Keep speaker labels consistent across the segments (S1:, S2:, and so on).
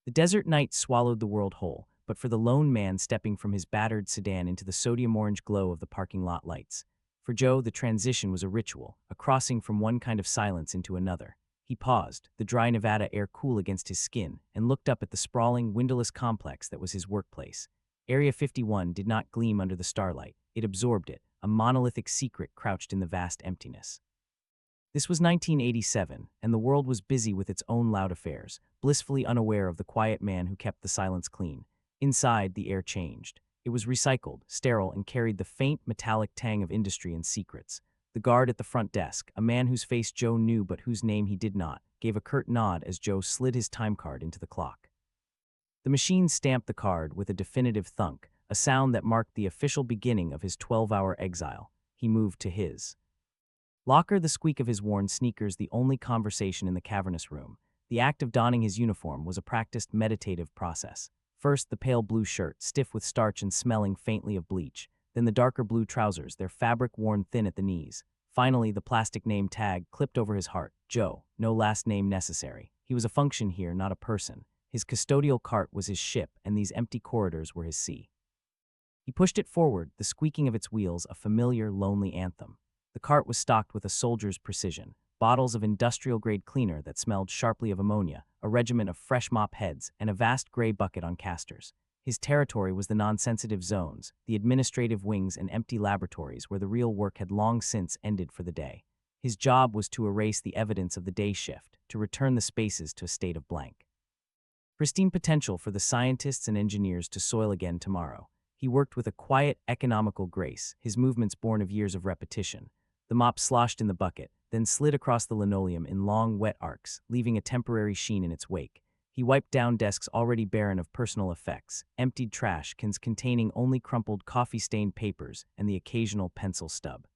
S1: The desert night swallowed the world whole, but for the lone man stepping from his battered sedan into the sodium orange glow of the parking lot lights. For Joe, the transition was a ritual, a crossing from one kind of silence into another. He paused, the dry Nevada air cool against his skin, and looked up at the sprawling, windowless complex that was his workplace. Area 51 did not gleam under the starlight. It absorbed it, a monolithic secret crouched in the vast emptiness. This was 1987, and the world was busy with its own loud affairs, blissfully unaware of the quiet man who kept the silence clean. Inside, the air changed. It was recycled, sterile, and carried the faint, metallic tang of industry and secrets. The guard at the front desk, a man whose face Joe knew but whose name he did not, gave a curt nod as Joe slid his time card into the clock. The machine stamped the card with a definitive thunk, a sound that marked the official beginning of his 12-hour exile. He moved to his locker, the squeak of his worn sneakers the only conversation in the cavernous room. The act of donning his uniform was a practiced meditative process. First, the pale blue shirt, stiff with starch and smelling faintly of bleach. Then the darker blue trousers, their fabric worn thin at the knees. Finally, the plastic name tag clipped over his heart. Joe, no last name necessary. He was a function here, not a person. His custodial cart was his ship, and these empty corridors were his sea. He pushed it forward, the squeaking of its wheels a familiar, lonely anthem. The cart was stocked with a soldier's precision, bottles of industrial-grade cleaner that smelled sharply of ammonia, a regiment of fresh mop heads, and a vast gray bucket on casters. His territory was the non-sensitive zones, the administrative wings and empty laboratories where the real work had long since ended for the day. His job was to erase the evidence of the day shift, to return the spaces to a state of blank. Pristine potential for the scientists and engineers to soil again tomorrow. He worked with a quiet, economical grace, his movements born of years of repetition. The mop sloshed in the bucket, then slid across the linoleum in long, wet arcs, leaving a temporary sheen in its wake. He wiped down desks already barren of personal effects, emptied trash cans containing only crumpled coffee-stained papers and the occasional pencil stub.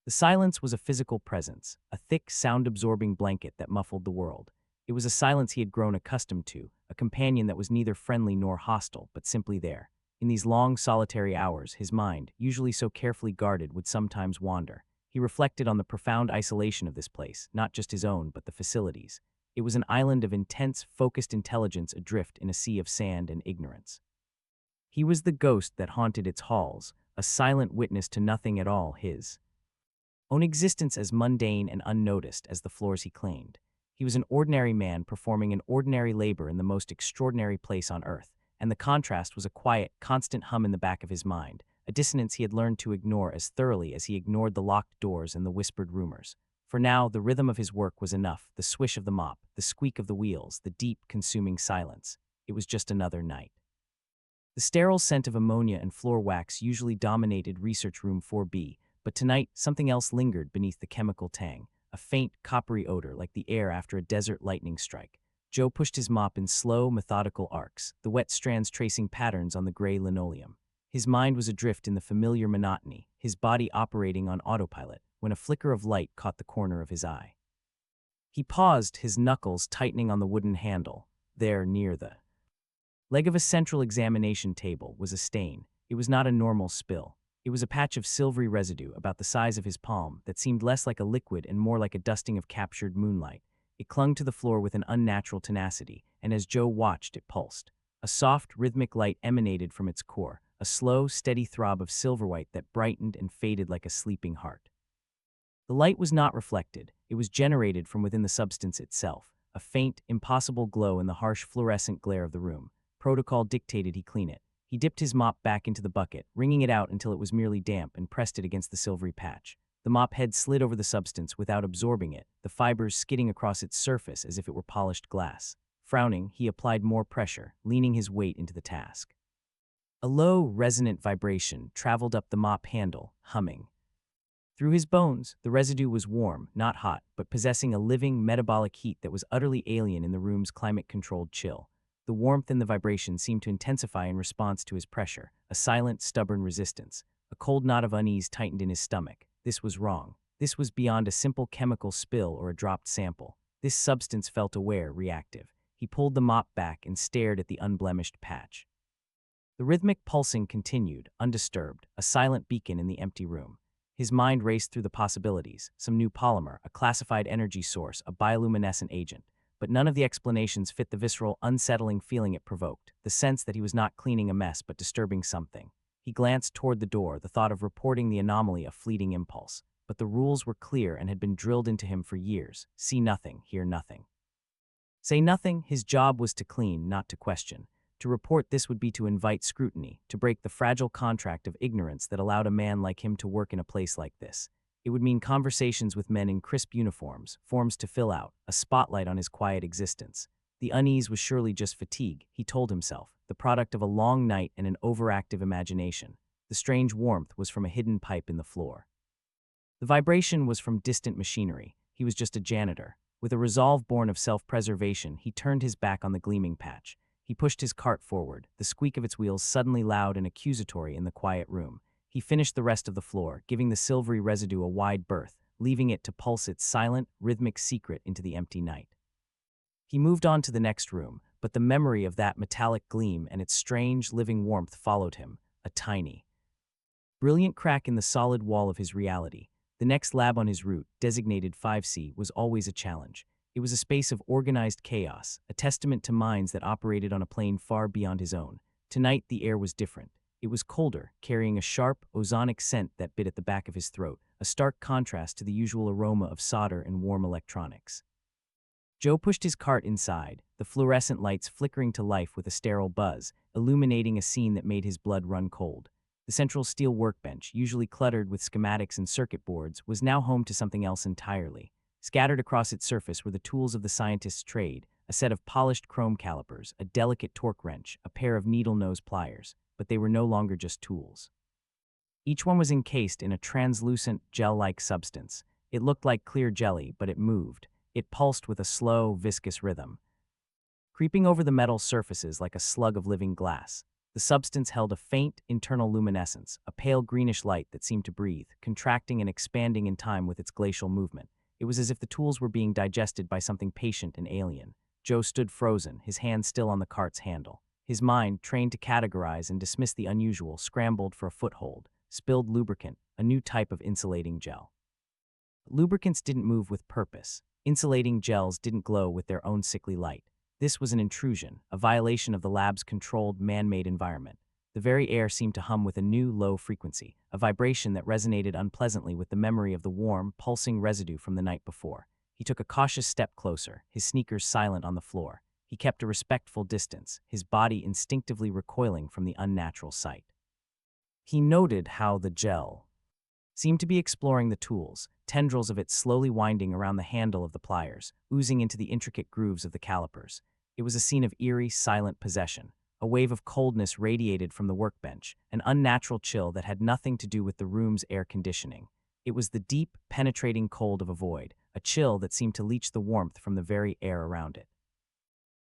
S1: The silence was a physical presence, a thick, sound-absorbing blanket that muffled the world. It was a silence he had grown accustomed to, a companion that was neither friendly nor hostile, but simply there. In these long, solitary hours, his mind, usually so carefully guarded, would sometimes wander. He reflected on the profound isolation of this place, not just his own, but the facilities. It was an island of intense, focused intelligence adrift in a sea of sand and ignorance. He was the ghost that haunted its halls, a silent witness to nothing at all, his own existence as mundane and unnoticed as the floors he claimed. He was an ordinary man performing an ordinary labor in the most extraordinary place on earth, and the contrast was a quiet, constant hum in the back of his mind, a dissonance he had learned to ignore as thoroughly as he ignored the locked doors and the whispered rumors. For now, the rhythm of his work was enough, the swish of the mop, the squeak of the wheels, the deep, consuming silence. It was just another night. The sterile scent of ammonia and floor wax usually dominated Research Room 4B, but tonight something else lingered beneath the chemical tang, a faint, coppery odor like the air after a desert lightning strike. Joe pushed his mop in slow, methodical arcs, the wet strands tracing patterns on the gray linoleum. His mind was adrift in the familiar monotony, his body operating on autopilot, when a flicker of light caught the corner of his eye. He paused, his knuckles tightening on the wooden handle. There, near the leg of a central examination table, was a stain. It was not a normal spill. It was a patch of silvery residue about the size of his palm that seemed less like a liquid and more like a dusting of captured moonlight. It clung to the floor with an unnatural tenacity, and as Joe watched, it pulsed. A soft, rhythmic light emanated from its core, a slow, steady throb of silver white that brightened and faded like a sleeping heart. The light was not reflected, it was generated from within the substance itself, a faint, impossible glow in the harsh fluorescent glare of the room. Protocol dictated he clean it. He dipped his mop back into the bucket, wringing it out until it was merely damp, and pressed it against the silvery patch. The mop head slid over the substance without absorbing it, the fibers skidding across its surface as if it were polished glass. Frowning, he applied more pressure, leaning his weight into the task. A low, resonant vibration traveled up the mop handle, humming. Through his bones, the residue was warm, not hot, but possessing a living, metabolic heat that was utterly alien in the room's climate-controlled chill. The warmth and the vibration seemed to intensify in response to his pressure, a silent, stubborn resistance. A cold knot of unease tightened in his stomach. This was wrong. This was beyond a simple chemical spill or a dropped sample. This substance felt aware, reactive. He pulled the mop back and stared at the unblemished patch. The rhythmic pulsing continued, undisturbed, a silent beacon in the empty room. His mind raced through the possibilities, some new polymer, a classified energy source, a bioluminescent agent. but none of the explanations fit the visceral, unsettling feeling it provoked, the sense that he was not cleaning a mess but disturbing something. He glanced toward the door, the thought of reporting the anomaly a fleeting impulse. But the rules were clear and had been drilled into him for years. See nothing, hear nothing. Say nothing, his job was to clean, not to question. To report this would be to invite scrutiny, to break the fragile contract of ignorance that allowed a man like him to work in a place like this. It would mean conversations with men in crisp uniforms, forms to fill out, a spotlight on his quiet existence. The unease was surely just fatigue, he told himself, the product of a long night and an overactive imagination. The strange warmth was from a hidden pipe in the floor. The vibration was from distant machinery. He was just a janitor. With a resolve born of self-preservation, he turned his back on the gleaming patch. He pushed his cart forward, the squeak of its wheels suddenly loud and accusatory in the quiet room. He finished the rest of the floor, giving the silvery residue a wide berth, leaving it to pulse its silent, rhythmic secret into the empty night. He moved on to the next room, but the memory of that metallic gleam and its strange, living warmth followed him, a tiny, brilliant crack in the solid wall of his reality. The next lab on his route, designated 5C, was always a challenge. It was a space of organized chaos, a testament to minds that operated on a plane far beyond his own. Tonight, the air was different. It was colder, carrying a sharp, ozonic scent that bit at the back of his throat, a stark contrast to the usual aroma of solder and warm electronics. Joe pushed his cart inside, the fluorescent lights flickering to life with a sterile buzz, illuminating a scene that made his blood run cold. The central steel workbench, usually cluttered with schematics and circuit boards, was now home to something else entirely. Scattered across its surface were the tools of the scientist's trade, a set of polished chrome calipers, a delicate torque wrench, a pair of needle-nose pliers, but they were no longer just tools. Each one was encased in a translucent, gel-like substance. It looked like clear jelly, but it moved. It pulsed with a slow, viscous rhythm, creeping over the metal surfaces like a slug of living glass. The substance held a faint, internal luminescence, a pale greenish light that seemed to breathe, contracting and expanding in time with its glacial movement. It was as if the tools were being digested by something patient and alien. Joe stood frozen, his hand still on the cart's handle. His mind, trained to categorize and dismiss the unusual, scrambled for a foothold. Spilled lubricant, a new type of insulating gel. Lubricants didn't move with purpose. Insulating gels didn't glow with their own sickly light. This was an intrusion, a violation of the lab's controlled, man-made environment. The very air seemed to hum with a new, low frequency, a vibration that resonated unpleasantly with the memory of the warm, pulsing residue from the night before. He took a cautious step closer, his sneakers silent on the floor. He kept a respectful distance, his body instinctively recoiling from the unnatural sight. He noted how the gel seemed to be exploring the tools, tendrils of it slowly winding around the handle of the pliers, oozing into the intricate grooves of the calipers. It was a scene of eerie, silent possession. A wave of coldness radiated from the workbench, an unnatural chill that had nothing to do with the room's air conditioning. It was the deep, penetrating cold of a void, a chill that seemed to leach the warmth from the very air around it.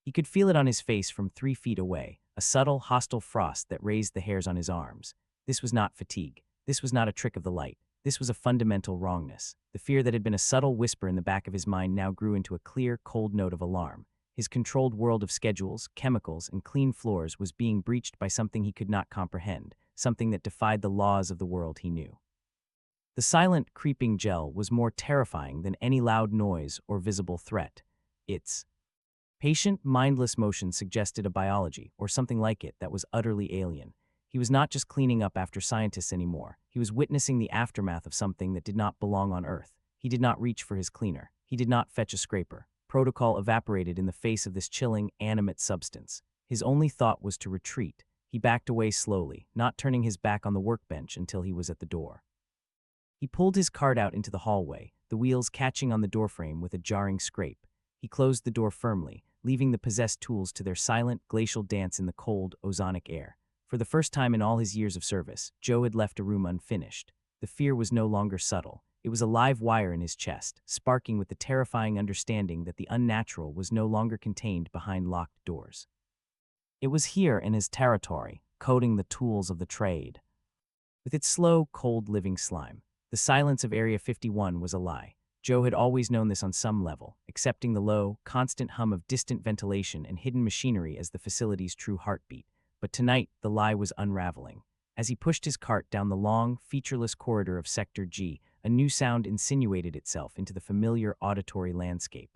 S1: He could feel it on his face from 3 feet away, a subtle, hostile frost that raised the hairs on his arms. This was not fatigue. This was not a trick of the light. This was a fundamental wrongness. The fear that had been a subtle whisper in the back of his mind now grew into a clear, cold note of alarm. His controlled world of schedules, chemicals, and clean floors was being breached by something he could not comprehend, something that defied the laws of the world he knew. The silent, creeping gel was more terrifying than any loud noise or visible threat. Its patient, mindless motion suggested a biology, or something like it, that was utterly alien. He was not just cleaning up after scientists anymore. He was witnessing the aftermath of something that did not belong on Earth. He did not reach for his cleaner. He did not fetch a scraper. Protocol evaporated in the face of this chilling, animate substance. His only thought was to retreat. He backed away slowly, not turning his back on the workbench until he was at the door. He pulled his cart out into the hallway, the wheels catching on the doorframe with a jarring scrape. He closed the door firmly, leaving the possessed tools to their silent, glacial dance in the cold, ozonic air. For the first time in all his years of service, Joe had left a room unfinished. The fear was no longer subtle. It was a live wire in his chest, sparking with the terrifying understanding that the unnatural was no longer contained behind locked doors. It was here in his territory, coating the tools of the trade. With its slow, cold living slime, the silence of Area 51 was a lie. Joe had always known this on some level, accepting the low, constant hum of distant ventilation and hidden machinery as the facility's true heartbeat. But tonight, the lie was unraveling. As he pushed his cart down the long, featureless corridor of Sector G, a new sound insinuated itself into the familiar auditory landscape.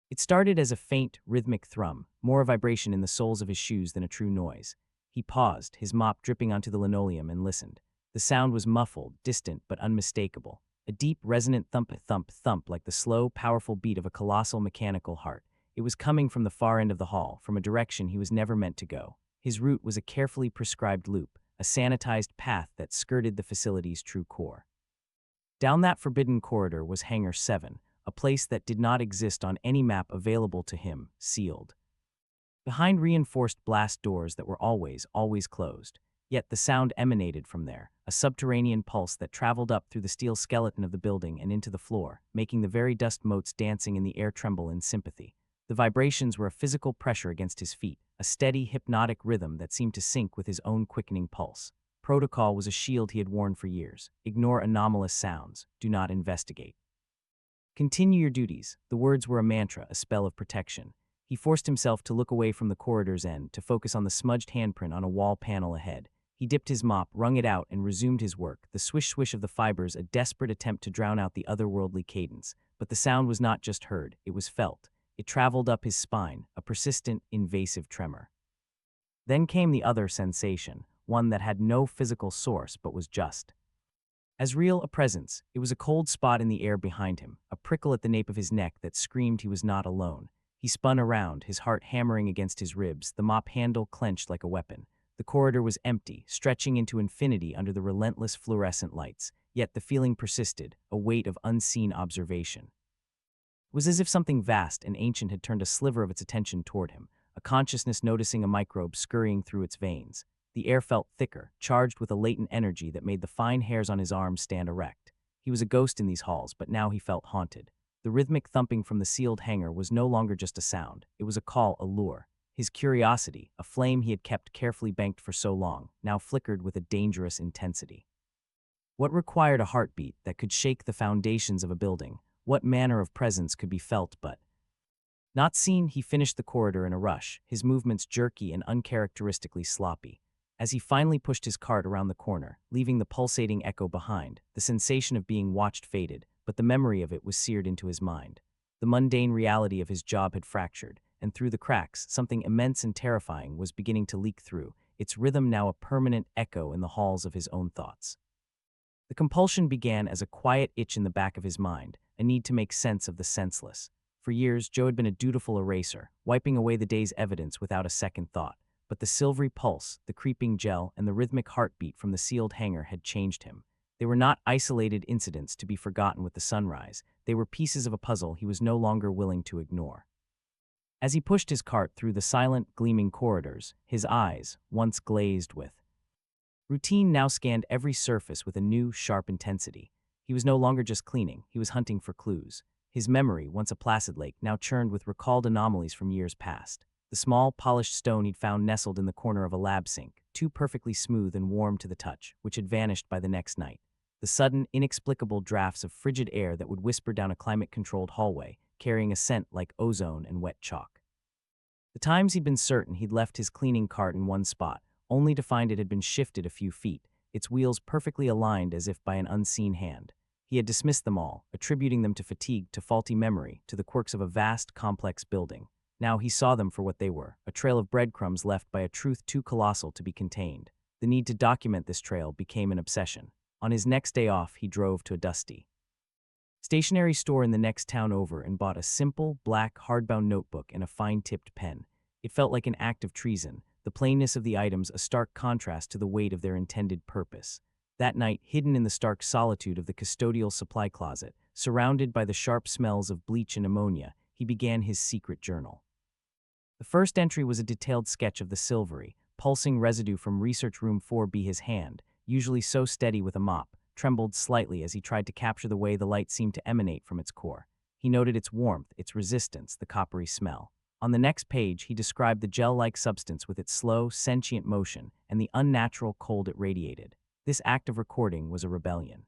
S1: It started as a faint, rhythmic thrum, more a vibration in the soles of his shoes than a true noise. He paused, his mop dripping onto the linoleum, and listened. The sound was muffled, distant, but unmistakable. A deep, resonant thump, thump, thump, like the slow, powerful beat of a colossal mechanical heart. It was coming from the far end of the hall, from a direction he was never meant to go. His route was a carefully prescribed loop, a sanitized path that skirted the facility's true core. Down that forbidden corridor was Hangar 7, a place that did not exist on any map available to him, sealed. Behind reinforced blast doors that were always closed. Yet the sound emanated from there, a subterranean pulse that traveled up through the steel skeleton of the building and into the floor, making the very dust motes dancing in the air tremble in sympathy. The vibrations were a physical pressure against his feet, a steady, hypnotic rhythm that seemed to sync with his own quickening pulse. Protocol was a shield he had worn for years. Ignore anomalous sounds. Do not investigate. Continue your duties. The words were a mantra, a spell of protection. He forced himself to look away from the corridor's end, to focus on the smudged handprint on a wall panel ahead. He dipped his mop, wrung it out, and resumed his work, the swish-swish of the fibers a desperate attempt to drown out the otherworldly cadence. But the sound was not just heard, it was felt. It traveled up his spine, a persistent, invasive tremor. Then came the other sensation, one that had no physical source but was just as real a presence. It was a cold spot in the air behind him, a prickle at the nape of his neck that screamed he was not alone. He spun around, his heart hammering against his ribs, the mop handle clenched like a weapon. The corridor was empty, stretching into infinity under the relentless fluorescent lights, yet the feeling persisted, a weight of unseen observation. It was as if something vast and ancient had turned a sliver of its attention toward him, a consciousness noticing a microbe scurrying through its veins. The air felt thicker, charged with a latent energy that made the fine hairs on his arms stand erect. He was a ghost in these halls, but now he felt haunted. The rhythmic thumping from the sealed hangar was no longer just a sound. It was a call, a lure. His curiosity, a flame he had kept carefully banked for so long, now flickered with a dangerous intensity. What required a heartbeat that could shake the foundations of a building? What manner of presence could be felt but not seen? He finished the corridor in a rush, his movements jerky and uncharacteristically sloppy. As he finally pushed his cart around the corner, leaving the pulsating echo behind, the sensation of being watched faded, but the memory of it was seared into his mind. The mundane reality of his job had fractured, and through the cracks, something immense and terrifying was beginning to leak through, its rhythm now a permanent echo in the halls of his own thoughts. The compulsion began as a quiet itch in the back of his mind, a need to make sense of the senseless. For years, Joe had been a dutiful eraser, wiping away the day's evidence without a second thought. But the silvery pulse, the creeping gel, and the rhythmic heartbeat from the sealed hangar had changed him. They were not isolated incidents to be forgotten with the sunrise. They were pieces of a puzzle he was no longer willing to ignore. As he pushed his cart through the silent, gleaming corridors, his eyes, once glazed with routine, now scanned every surface with a new, sharp intensity. He was no longer just cleaning, he was hunting for clues. His memory, once a placid lake, now churned with recalled anomalies from years past. The small, polished stone he'd found nestled in the corner of a lab sink, too perfectly smooth and warm to the touch, which had vanished by the next night. The sudden, inexplicable drafts of frigid air that would whisper down a climate-controlled hallway, carrying a scent like ozone and wet chalk. The times he'd been certain he'd left his cleaning cart in one spot, only to find it had been shifted a few feet, its wheels perfectly aligned as if by an unseen hand. He had dismissed them all, attributing them to fatigue, to faulty memory, to the quirks of a vast, complex building. Now he saw them for what they were, a trail of breadcrumbs left by a truth too colossal to be contained. The need to document this trail became an obsession. On his next day off, he drove to a dusty stationery store in the next town over and bought a simple, black, hardbound notebook and a fine-tipped pen. It felt like an act of treason, the plainness of the items a stark contrast to the weight of their intended purpose. That night, hidden in the stark solitude of the custodial supply closet, surrounded by the sharp smells of bleach and ammonia, he began his secret journal. The first entry was a detailed sketch of the silvery, pulsing residue from Research Room 4B. His hand, usually so steady with a mop, trembled slightly as he tried to capture the way the light seemed to emanate from its core. He noted its warmth, its resistance, the coppery smell. On the next page, he described the gel-like substance with its slow, sentient motion and the unnatural cold it radiated. This act of recording was a rebellion.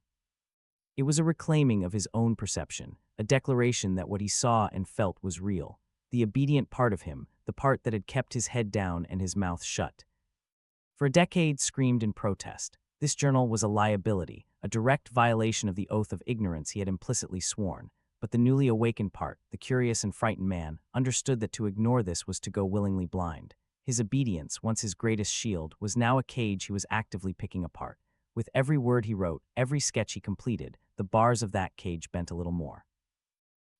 S1: It was a reclaiming of his own perception, a declaration that what he saw and felt was real. The obedient part of him, the part that had kept his head down and his mouth shut, for a decade screamed in protest. This journal was a liability, a direct violation of the oath of ignorance he had implicitly sworn. But the newly awakened part, the curious and frightened man, understood that to ignore this was to go willingly blind. His obedience, once his greatest shield, was now a cage he was actively picking apart. With every word he wrote, every sketch he completed, the bars of that cage bent a little more.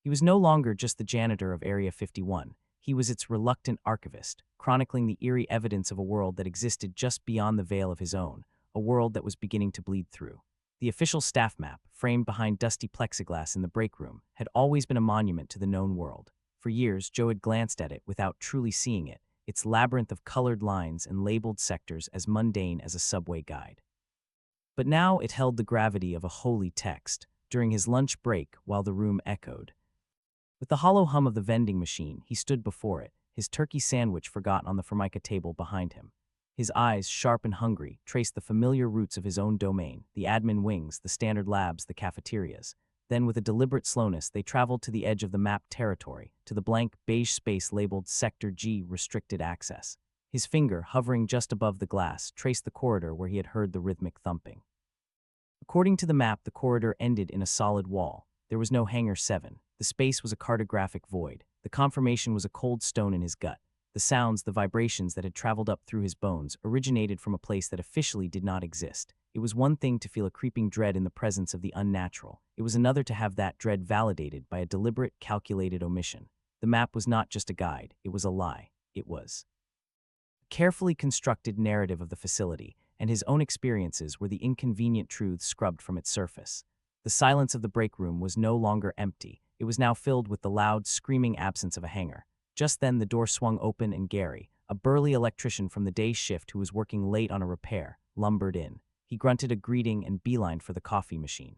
S1: He was no longer just the janitor of Area 51. He was its reluctant archivist, chronicling the eerie evidence of a world that existed just beyond the veil of his own, a world that was beginning to bleed through. The official staff map, framed behind dusty plexiglass in the break room, had always been a monument to the known world. For years, Joe had glanced at it without truly seeing it, its labyrinth of colored lines and labeled sectors as mundane as a subway guide. But now it held the gravity of a holy text. During his lunch break, while the room echoed with the hollow hum of the vending machine, he stood before it, his turkey sandwich forgotten on the formica table behind him. His eyes, sharp and hungry, traced the familiar routes of his own domain, the admin wings, the standard labs, the cafeterias. Then, with a deliberate slowness, they traveled to the edge of the mapped territory, to the blank, beige space labeled Sector G, Restricted Access. His finger, hovering just above the glass, traced the corridor where he had heard the rhythmic thumping. According to the map, the corridor ended in a solid wall. There was no Hangar 7. The space was a cartographic void. The confirmation was a cold stone in his gut. The sounds, the vibrations that had traveled up through his bones, originated from a place that officially did not exist. It was one thing to feel a creeping dread in the presence of the unnatural. It was another to have that dread validated by a deliberate, calculated omission. The map was not just a guide. It was a lie. It was a carefully constructed narrative of the facility, and his own experiences were the inconvenient truths scrubbed from its surface. The silence of the break room was no longer empty. It was now filled with the loud, screaming absence of a hangar. Just then, the door swung open and Gary, a burly electrician from the day shift who was working late on a repair, lumbered in. He grunted a greeting and beelined for the coffee machine.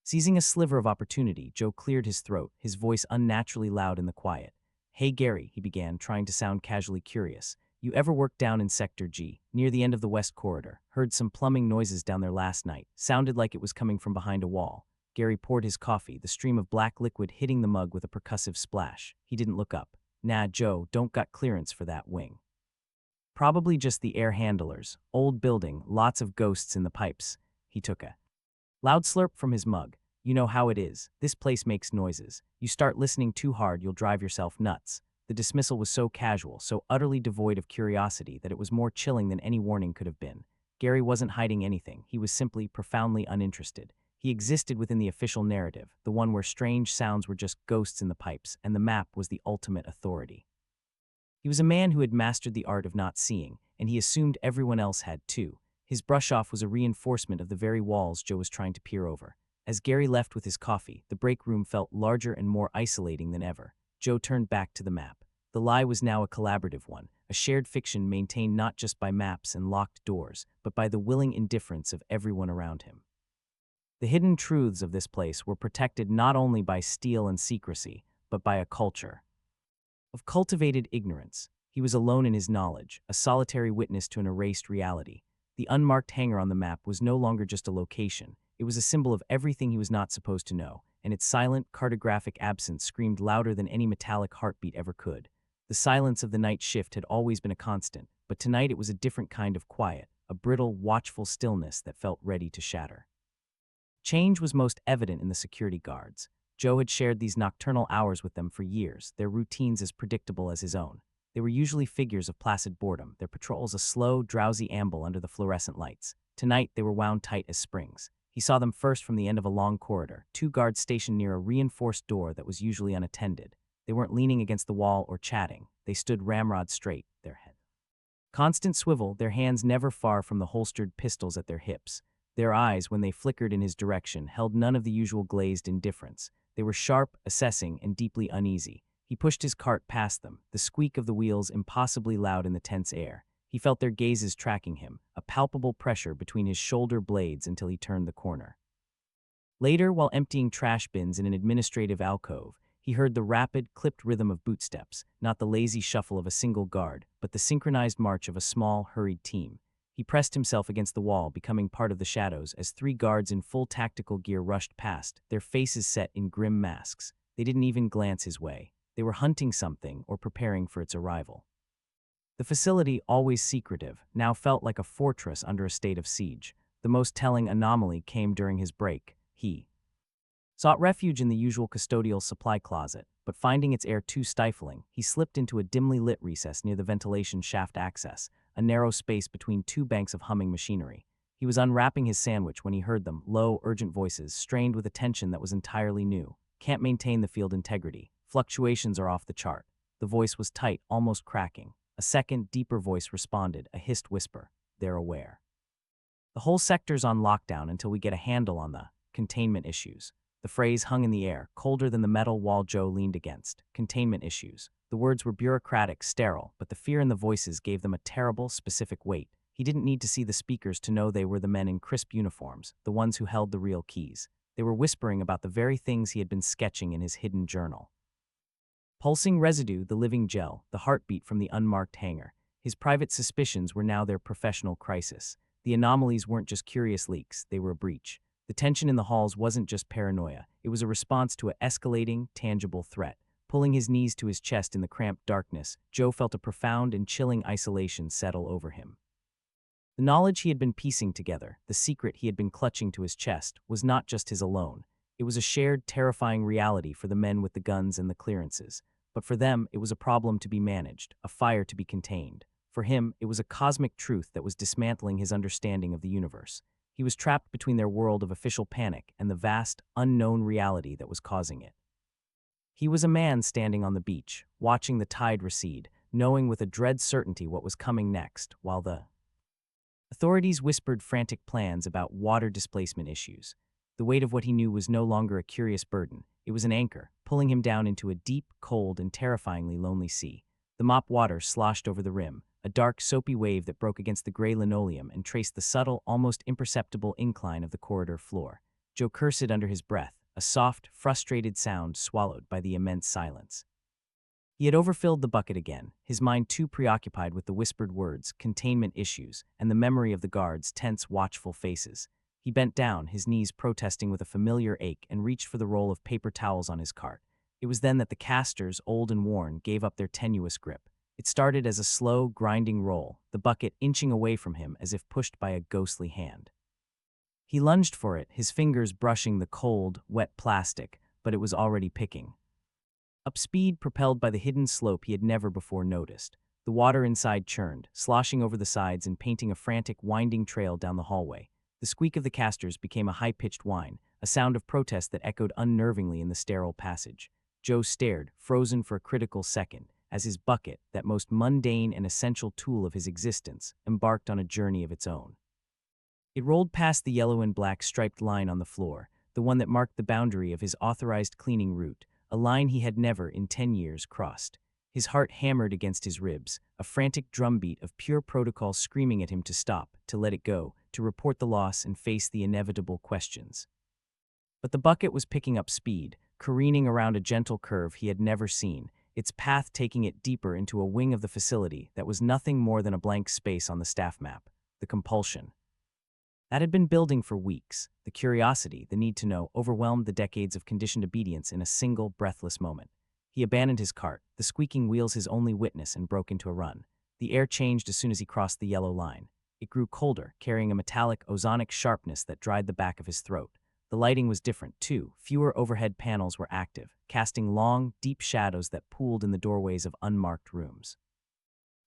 S1: Seizing a sliver of opportunity, Joe cleared his throat, his voice unnaturally loud in the quiet. "Hey Gary," he began, trying to sound casually curious. "You ever worked down in Sector G, near the end of the West Corridor? Heard some plumbing noises down there last night. Sounded like it was coming from behind a wall." Gary poured his coffee, the stream of black liquid hitting the mug with a percussive splash. He didn't look up. "Nah, Joe, don't got clearance for that wing. Probably just the air handlers. Old building, lots of ghosts in the pipes." He took a loud slurp from his mug. "You know how it is. This place makes noises. You start listening too hard, you'll drive yourself nuts." The dismissal was so casual, so utterly devoid of curiosity that it was more chilling than any warning could have been. Gary wasn't hiding anything. He was simply profoundly uninterested. He existed within the official narrative, the one where strange sounds were just ghosts in the pipes, and the map was the ultimate authority. He was a man who had mastered the art of not seeing, and he assumed everyone else had too. His brush-off was a reinforcement of the very walls Joe was trying to peer over. As Gary left with his coffee, the break room felt larger and more isolating than ever. Joe turned back to the map. The lie was now a collaborative one, a shared fiction maintained not just by maps and locked doors, but by the willing indifference of everyone around him. The hidden truths of this place were protected not only by steel and secrecy, but by a culture of cultivated ignorance. He was alone in his knowledge, a solitary witness to an erased reality. The unmarked hangar on the map was no longer just a location. It was a symbol of everything he was not supposed to know, and its silent, cartographic absence screamed louder than any metallic heartbeat ever could. The silence of the night shift had always been a constant, but tonight it was a different kind of quiet, a brittle, watchful stillness that felt ready to shatter. Change was most evident in the security guards. Joe had shared these nocturnal hours with them for years, their routines as predictable as his own. They were usually figures of placid boredom, their patrols a slow, drowsy amble under the fluorescent lights. Tonight, they were wound tight as springs. He saw them first from the end of a long corridor, two guards stationed near a reinforced door that was usually unattended. They weren't leaning against the wall or chatting. They stood ramrod straight, their head constant swivel, their hands never far from the holstered pistols at their hips. Their eyes, when they flickered in his direction, held none of the usual glazed indifference. They were sharp, assessing, and deeply uneasy. He pushed his cart past them, the squeak of the wheels impossibly loud in the tense air. He felt their gazes tracking him, a palpable pressure between his shoulder blades until he turned the corner. Later, while emptying trash bins in an administrative alcove, he heard the rapid, clipped rhythm of bootsteps, not the lazy shuffle of a single guard, but the synchronized march of a small, hurried team. He pressed himself against the wall, becoming part of the shadows, as three guards in full tactical gear rushed past, their faces set in grim masks. They didn't even glance his way. They were hunting something or preparing for its arrival. The facility, always secretive, now felt like a fortress under a state of siege. The most telling anomaly came during his break. He Sought refuge in the usual custodial supply closet, but finding its air too stifling, he slipped into a dimly lit recess near the ventilation shaft access, a narrow space between two banks of humming machinery. He was unwrapping his sandwich when he heard them, low, urgent voices, strained with a tension that was entirely new. Can't maintain the field integrity. Fluctuations are off the chart. The voice was tight, almost cracking. A second, deeper voice responded, a hissed whisper. They're aware. The whole sector's on lockdown until we get a handle on the containment issues. The phrase hung in the air, colder than the metal wall Joe leaned against. Containment issues. The words were bureaucratic, sterile, but the fear in the voices gave them a terrible, specific weight. He didn't need to see the speakers to know they were the men in crisp uniforms, the ones who held the real keys. They were whispering about the very things he had been sketching in his hidden journal. Pulsing residue, the living gel, the heartbeat from the unmarked hangar. His private suspicions were now their professional crisis. The anomalies weren't just curious leaks, they were a breach. The tension in the halls wasn't just paranoia, it was a response to an escalating, tangible threat. Pulling his knees to his chest in the cramped darkness, Joe felt a profound and chilling isolation settle over him. The knowledge he had been piecing together, the secret he had been clutching to his chest, was not just his alone. It was a shared, terrifying reality for the men with the guns and the clearances. But for them, it was a problem to be managed, a fire to be contained. For him, it was a cosmic truth that was dismantling his understanding of the universe. He was trapped between their world of official panic and the vast, unknown reality that was causing it. He was a man standing on the beach, watching the tide recede, knowing with a dread certainty what was coming next, while the authorities whispered frantic plans about water displacement issues. The weight of what he knew was no longer a curious burden. It was an anchor, pulling him down into a deep, cold, and terrifyingly lonely sea. The mop water sloshed over the rim, a dark, soapy wave that broke against the gray linoleum and traced the subtle, almost imperceptible incline of the corridor floor. Joe cursed under his breath, a soft, frustrated sound swallowed by the immense silence. He had overfilled the bucket again, his mind too preoccupied with the whispered words, containment issues, and the memory of the guards' tense, watchful faces. He bent down, his knees protesting with a familiar ache, and reached for the roll of paper towels on his cart. It was then that the casters, old and worn, gave up their tenuous grip. It started as a slow, grinding roll, the bucket inching away from him as if pushed by a ghostly hand. He lunged for it, his fingers brushing the cold, wet plastic, but it was already picking up speed, propelled by the hidden slope he had never before noticed. The water inside churned, sloshing over the sides and painting a frantic, winding trail down the hallway. The squeak of the casters became a high-pitched whine, a sound of protest that echoed unnervingly in the sterile passage. Joe stared, frozen for a critical second, as his bucket, that most mundane and essential tool of his existence, embarked on a journey of its own. It rolled past the yellow and black striped line on the floor, the one that marked the boundary of his authorized cleaning route, a line he had never, in 10 years, crossed. His heart hammered against his ribs, a frantic drumbeat of pure protocol screaming at him to stop, to let it go, to report the loss and face the inevitable questions. But the bucket was picking up speed, careening around a gentle curve he had never seen, its path taking it deeper into a wing of the facility that was nothing more than a blank space on the staff map. The compulsion that had been building for weeks, the curiosity, the need to know, overwhelmed the decades of conditioned obedience in a single, breathless moment. He abandoned his cart, the squeaking wheels his only witness, and broke into a run. The air changed as soon as he crossed the yellow line. It grew colder, carrying a metallic, ozonic sharpness that dried the back of his throat. The lighting was different, too. Fewer overhead panels were active, casting long, deep shadows that pooled in the doorways of unmarked rooms.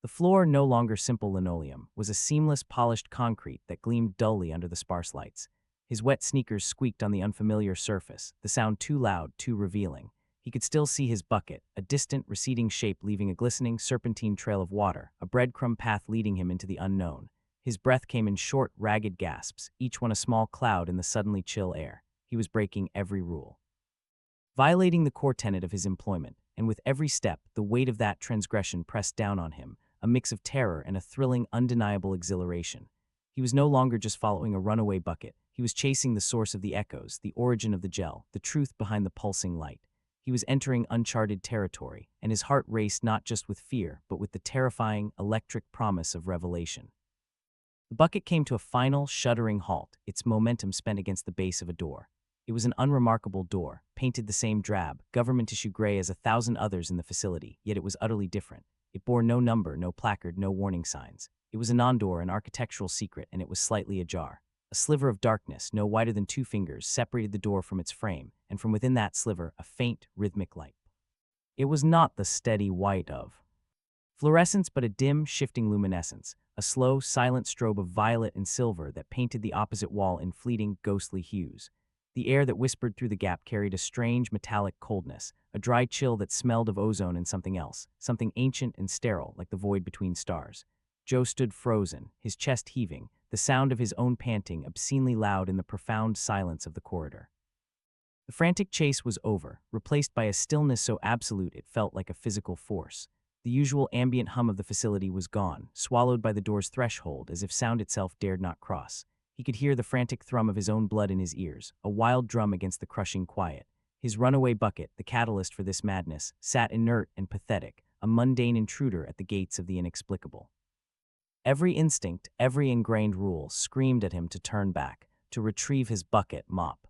S1: The floor, no longer simple linoleum, was a seamless, polished concrete that gleamed dully under the sparse lights. His wet sneakers squeaked on the unfamiliar surface, the sound too loud, too revealing. He could still see his bucket, a distant, receding shape leaving a glistening, serpentine trail of water, a breadcrumb path leading him into the unknown. His breath came in short, ragged gasps, each one a small cloud in the suddenly chill air. He was breaking every rule, violating the core tenet of his employment, and with every step, the weight of that transgression pressed down on him, a mix of terror and a thrilling, undeniable exhilaration. He was no longer just following a runaway bucket. He was chasing the source of the echoes, the origin of the gel, the truth behind the pulsing light. He was entering uncharted territory, and his heart raced not just with fear, but with the terrifying, electric promise of revelation. The bucket came to a final, shuddering halt, its momentum spent against the base of a door. It was an unremarkable door, painted the same drab, government-issue gray as 1,000 others in the facility, yet it was utterly different. It bore no number, no placard, no warning signs. It was a non-door, an architectural secret, and it was slightly ajar. A sliver of darkness, no wider than 2 fingers, separated the door from its frame, and from within that sliver, a faint, rhythmic light. It was not the steady white of fluorescence, but a dim, shifting luminescence, a slow, silent strobe of violet and silver that painted the opposite wall in fleeting, ghostly hues. The air that whispered through the gap carried a strange, metallic coldness, a dry chill that smelled of ozone and something else, something ancient and sterile, like the void between stars. Joe stood frozen, his chest heaving, the sound of his own panting obscenely loud in the profound silence of the corridor. The frantic chase was over, replaced by a stillness so absolute it felt like a physical force. The usual ambient hum of the facility was gone, swallowed by the door's threshold as if sound itself dared not cross. He could hear the frantic thrum of his own blood in his ears, a wild drum against the crushing quiet. His runaway bucket, the catalyst for this madness, sat inert and pathetic, a mundane intruder at the gates of the inexplicable. Every instinct, every ingrained rule screamed at him to turn back, to retrieve his bucket, mop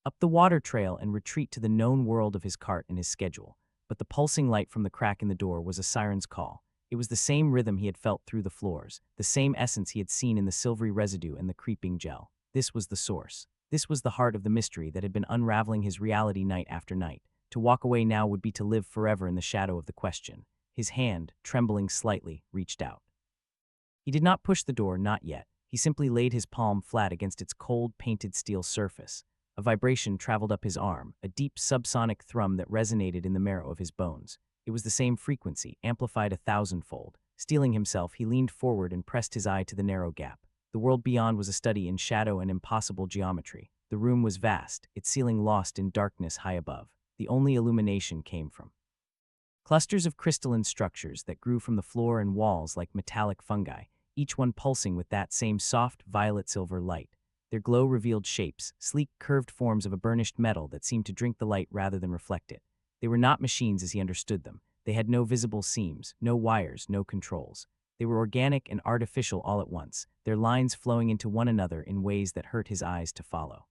S1: up the water trail and retreat to the known world of his cart and his schedule. But the pulsing light from the crack in the door was a siren's call. It was the same rhythm he had felt through the floors, the same essence he had seen in the silvery residue and the creeping gel. This was the source. This was the heart of the mystery that had been unraveling his reality night after night. To walk away now would be to live forever in the shadow of the question. His hand, trembling slightly, reached out. He did not push the door, not yet. He simply laid his palm flat against its cold, painted steel surface. A vibration traveled up his arm, a deep subsonic thrum that resonated in the marrow of his bones. It was the same frequency, amplified 1,000-fold. Steeling himself, he leaned forward and pressed his eye to the narrow gap. The world beyond was a study in shadow and impossible geometry. The room was vast, its ceiling lost in darkness high above. The only illumination came from clusters of crystalline structures that grew from the floor and walls like metallic fungi, each one pulsing with that same soft, violet-silver light. Their glow revealed shapes, sleek, curved forms of a burnished metal that seemed to drink the light rather than reflect it. They were not machines as he understood them. They had no visible seams, no wires, no controls. They were organic and artificial all at once, their lines flowing into one another in ways that hurt his eyes to follow.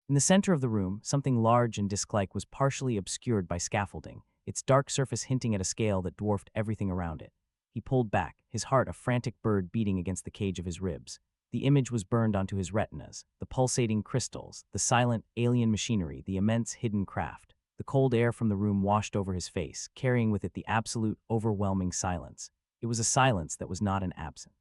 S1: In the center of the room, something large and disc-like was partially obscured by scaffolding, its dark surface hinting at a scale that dwarfed everything around it. He pulled back, his heart a frantic bird beating against the cage of his ribs. The image was burned onto his retinas, the pulsating crystals, the silent, alien machinery, the immense hidden craft. The cold air from the room washed over his face, carrying with it the absolute, overwhelming silence. It was a silence that was not an absent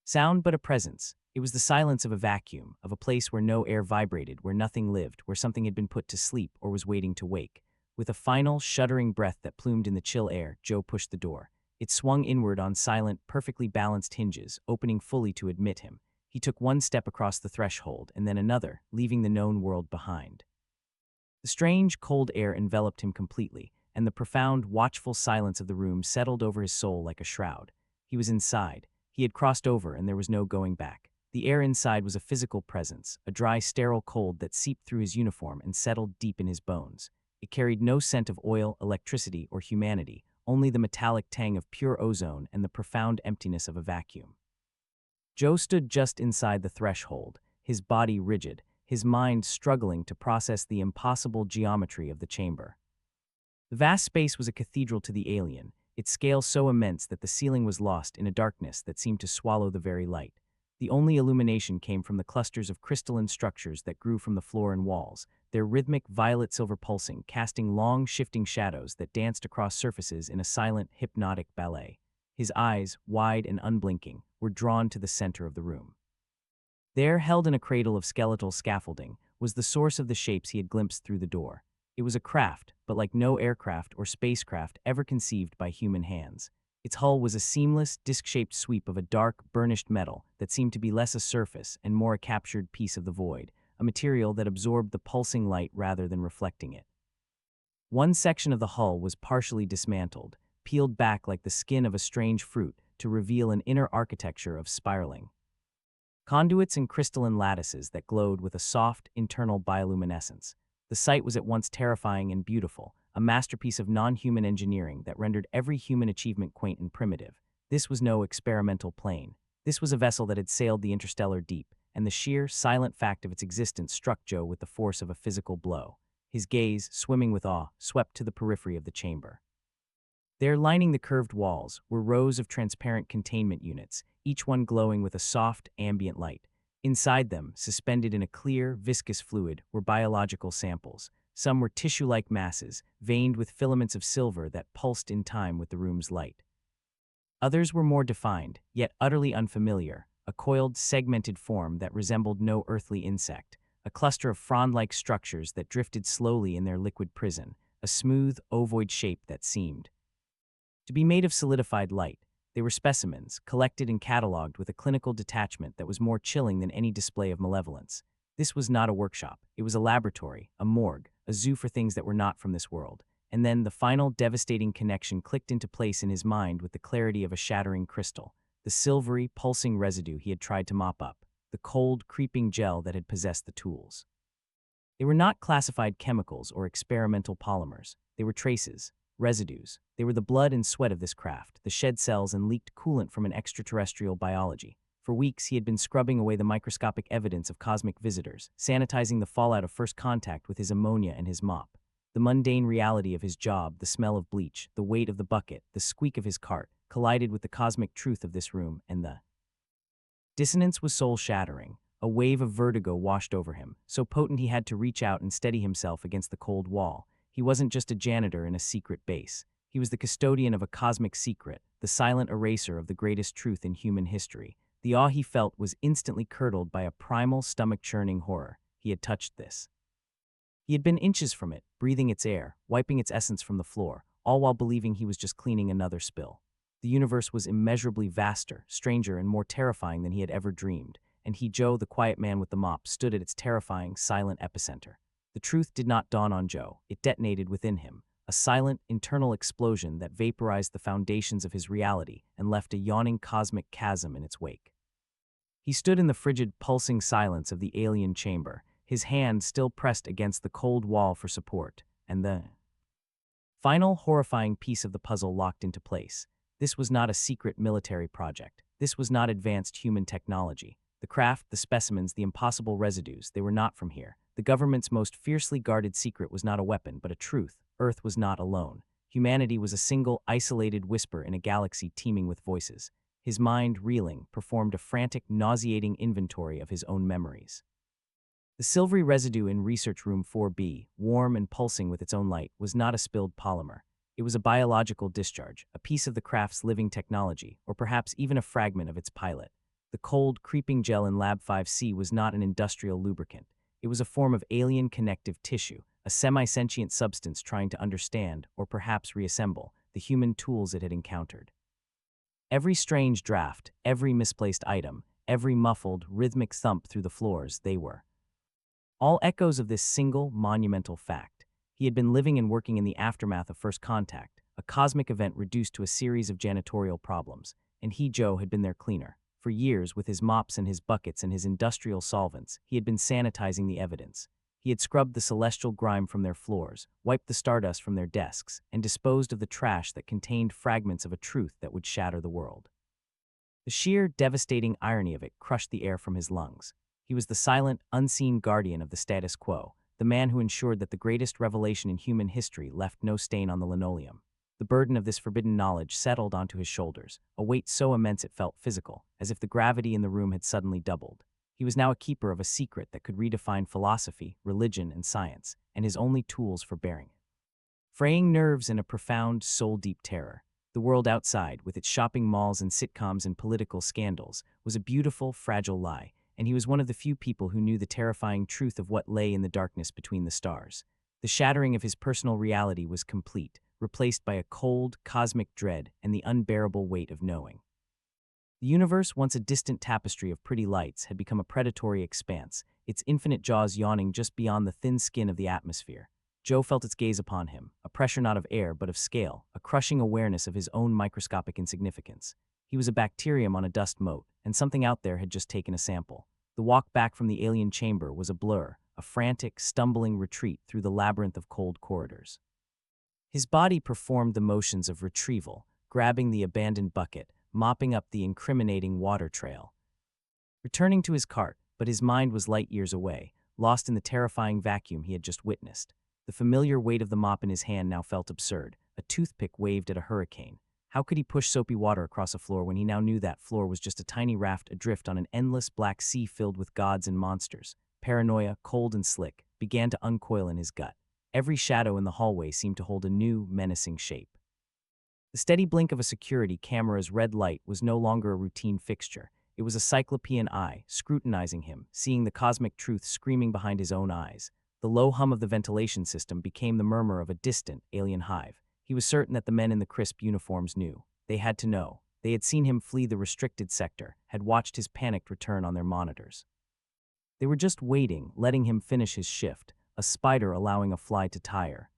S1: sound but a presence. It was the silence of a vacuum, of a place where no air vibrated, where nothing lived, where something had been put to sleep or was waiting to wake. With a final, shuddering breath that plumed in the chill air, Joe pushed the door. It swung inward on silent, perfectly balanced hinges, opening fully to admit him. He took one step across the threshold, and then another, leaving the known world behind. The strange, cold air enveloped him completely, and the profound, watchful silence of the room settled over his soul like a shroud. He was inside. He had crossed over, and there was no going back. The air inside was a physical presence, a dry, sterile cold that seeped through his uniform and settled deep in his bones. It carried no scent of oil, electricity, or humanity, only the metallic tang of pure ozone and the profound emptiness of a vacuum. Joe stood just inside the threshold, his body rigid, his mind struggling to process the impossible geometry of the chamber. The vast space was a cathedral to the alien, its scale so immense that the ceiling was lost in a darkness that seemed to swallow the very light. The only illumination came from the clusters of crystalline structures that grew from the floor and walls, their rhythmic violet-silver pulsing casting long, shifting shadows that danced across surfaces in a silent, hypnotic ballet. His eyes, wide and unblinking, were drawn to the center of the room. There, held in a cradle of skeletal scaffolding, was the source of the shapes he had glimpsed through the door. It was a craft, but like no aircraft or spacecraft ever conceived by human hands. Its hull was a seamless, disc-shaped sweep of a dark, burnished metal that seemed to be less a surface and more a captured piece of the void, a material that absorbed the pulsing light rather than reflecting it. One section of the hull was partially dismantled, peeled back like the skin of a strange fruit to reveal an inner architecture of spiraling conduits and crystalline lattices that glowed with a soft, internal bioluminescence. The sight was at once terrifying and beautiful, a masterpiece of non-human engineering that rendered every human achievement quaint and primitive. This was no experimental plane. This was a vessel that had sailed the interstellar deep, and the sheer, silent fact of its existence struck Joe with the force of a physical blow. His gaze, swimming with awe, swept to the periphery of the chamber. There, lining the curved walls, were rows of transparent containment units, each one glowing with a soft, ambient light. Inside them, suspended in a clear, viscous fluid, were biological samples. Some were tissue-like masses, veined with filaments of silver that pulsed in time with the room's light. Others were more defined, yet utterly unfamiliar, a coiled, segmented form that resembled no earthly insect, a cluster of frond-like structures that drifted slowly in their liquid prison, a smooth, ovoid shape that seemed to be made of solidified light. They were specimens, collected and catalogued with a clinical detachment that was more chilling than any display of malevolence. This was not a workshop. It was a laboratory, a morgue, a zoo for things that were not from this world. And then the final devastating connection clicked into place in his mind with the clarity of a shattering crystal. The silvery, pulsing residue he had tried to mop up. The cold, creeping gel that had possessed the tools. They were not classified chemicals or experimental polymers. They were traces, residues. They were the blood and sweat of this craft, the shed cells and leaked coolant from an extraterrestrial biology. For weeks, he had been scrubbing away the microscopic evidence of cosmic visitors, sanitizing the fallout of first contact with his ammonia and his mop. The mundane reality of his job, the smell of bleach, the weight of the bucket, the squeak of his cart, collided with the cosmic truth of this room, and the dissonance was soul-shattering. A wave of vertigo washed over him, so potent he had to reach out and steady himself against the cold wall. He wasn't just a janitor in a secret base. He was the custodian of a cosmic secret, the silent eraser of the greatest truth in human history. The awe he felt was instantly curdled by a primal, stomach-churning horror. He had touched this. He had been inches from it, breathing its air, wiping its essence from the floor, all while believing he was just cleaning another spill. The universe was immeasurably vaster, stranger, and more terrifying than he had ever dreamed, and he, Joe, the quiet man with the mop, stood at its terrifying, silent epicenter. The truth did not dawn on Joe. It detonated within him, a silent, internal explosion that vaporized the foundations of his reality and left a yawning cosmic chasm in its wake. He stood in the frigid, pulsing silence of the alien chamber, his hand still pressed against the cold wall for support, and the final, horrifying piece of the puzzle locked into place. This was not a secret military project. This was not advanced human technology. The craft, the specimens, the impossible residues, they were not from here. The government's most fiercely guarded secret was not a weapon, but a truth. Earth was not alone. Humanity was a single, isolated whisper in a galaxy teeming with voices. His mind, reeling, performed a frantic, nauseating inventory of his own memories. The silvery residue in Research Room 4B, warm and pulsing with its own light, was not a spilled polymer. It was a biological discharge, a piece of the craft's living technology, or perhaps even a fragment of its pilot. The cold, creeping gel in Lab 5C was not an industrial lubricant. It was a form of alien connective tissue, a semi-sentient substance trying to understand, or perhaps reassemble, the human tools it had encountered. Every strange draft, every misplaced item, every muffled, rhythmic thump through the floors, they were all echoes of this single, monumental fact. He had been living and working in the aftermath of first contact, a cosmic event reduced to a series of janitorial problems, and he, Joe, had been their cleaner. For years, with his mops and his buckets and his industrial solvents, he had been sanitizing the evidence. He had scrubbed the celestial grime from their floors, wiped the stardust from their desks, and disposed of the trash that contained fragments of a truth that would shatter the world. The sheer, devastating irony of it crushed the air from his lungs. He was the silent, unseen guardian of the status quo, the man who ensured that the greatest revelation in human history left no stain on the linoleum. The burden of this forbidden knowledge settled onto his shoulders, a weight so immense it felt physical, as if the gravity in the room had suddenly doubled. He was now a keeper of a secret that could redefine philosophy, religion, and science, and his only tools for bearing it. Fraying nerves and a profound, soul-deep terror. The world outside, with its shopping malls and sitcoms and political scandals, was a beautiful, fragile lie, and he was one of the few people who knew the terrifying truth of what lay in the darkness between the stars. The shattering of his personal reality was complete, replaced by a cold, cosmic dread and the unbearable weight of knowing. The universe, once a distant tapestry of pretty lights, had become a predatory expanse, its infinite jaws yawning just beyond the thin skin of the atmosphere. Joe felt its gaze upon him, a pressure not of air but of scale, a crushing awareness of his own microscopic insignificance. He was a bacterium on a dust mote, and something out there had just taken a sample. The walk back from the alien chamber was a blur, a frantic, stumbling retreat through the labyrinth of cold corridors. His body performed the motions of retrieval, grabbing the abandoned bucket, mopping up the incriminating water trail. Returning to his cart, but his mind was light years away, lost in the terrifying vacuum he had just witnessed. The familiar weight of the mop in his hand now felt absurd. A toothpick waved at a hurricane. How could he push soapy water across a floor when he now knew that floor was just a tiny raft adrift on an endless black sea filled with gods and monsters? Paranoia, cold and slick, began to uncoil in his gut. Every shadow in the hallway seemed to hold a new, menacing shape. The steady blink of a security camera's red light was no longer a routine fixture. It was a cyclopean eye, scrutinizing him, seeing the cosmic truth screaming behind his own eyes. The low hum of the ventilation system became the murmur of a distant, alien hive. He was certain that the men in the crisp uniforms knew. They had to know. They had seen him flee the restricted sector, had watched his panicked return on their monitors. They were just waiting, letting him finish his shift, a spider allowing a fly to tire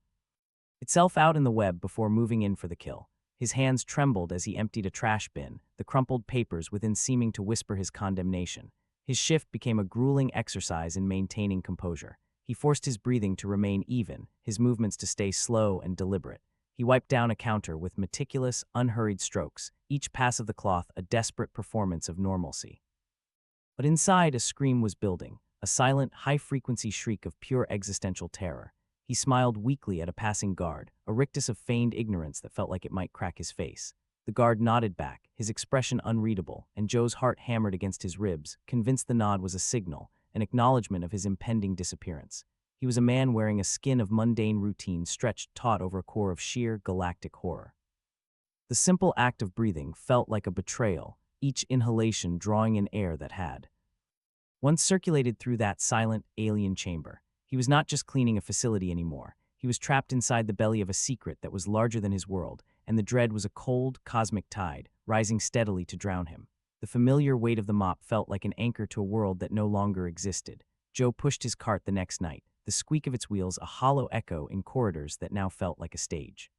S1: itself out in the web before moving in for the kill. His hands trembled as he emptied a trash bin, the crumpled papers within seeming to whisper his condemnation. His shift became a grueling exercise in maintaining composure. He forced his breathing to remain even, his movements to stay slow and deliberate. He wiped down a counter with meticulous, unhurried strokes, each pass of the cloth a desperate performance of normalcy. But inside, a scream was building, a silent, high-frequency shriek of pure existential terror. He smiled weakly at a passing guard, a rictus of feigned ignorance that felt like it might crack his face. The guard nodded back, his expression unreadable, and Joe's heart hammered against his ribs, convinced the nod was a signal, an acknowledgement of his impending disappearance. He was a man wearing a skin of mundane routine stretched taut over a core of sheer galactic horror. The simple act of breathing felt like a betrayal, each inhalation drawing in air that had once circulated through that silent, alien chamber. He was not just cleaning a facility anymore. He was trapped inside the belly of a secret that was larger than his world, and the dread was a cold, cosmic tide, rising steadily to drown him. The familiar weight of the mop felt like an anchor to a world that no longer existed. Joe pushed his cart the next night, the squeak of its wheels a hollow echo in corridors that now felt like a stage.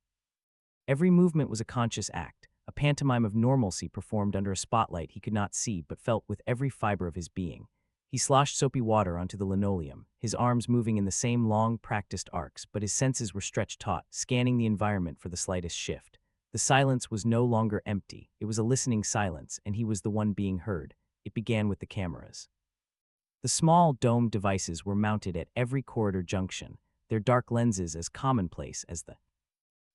S1: Every movement was a conscious act, a pantomime of normalcy performed under a spotlight he could not see but felt with every fiber of his being. He sloshed soapy water onto the linoleum, his arms moving in the same long, practiced arcs, but his senses were stretched taut, scanning the environment for the slightest shift. The silence was no longer empty. It was a listening silence, and he was the one being heard. It began with the cameras. The small, domed devices were mounted at every corridor junction, their dark lenses as commonplace as the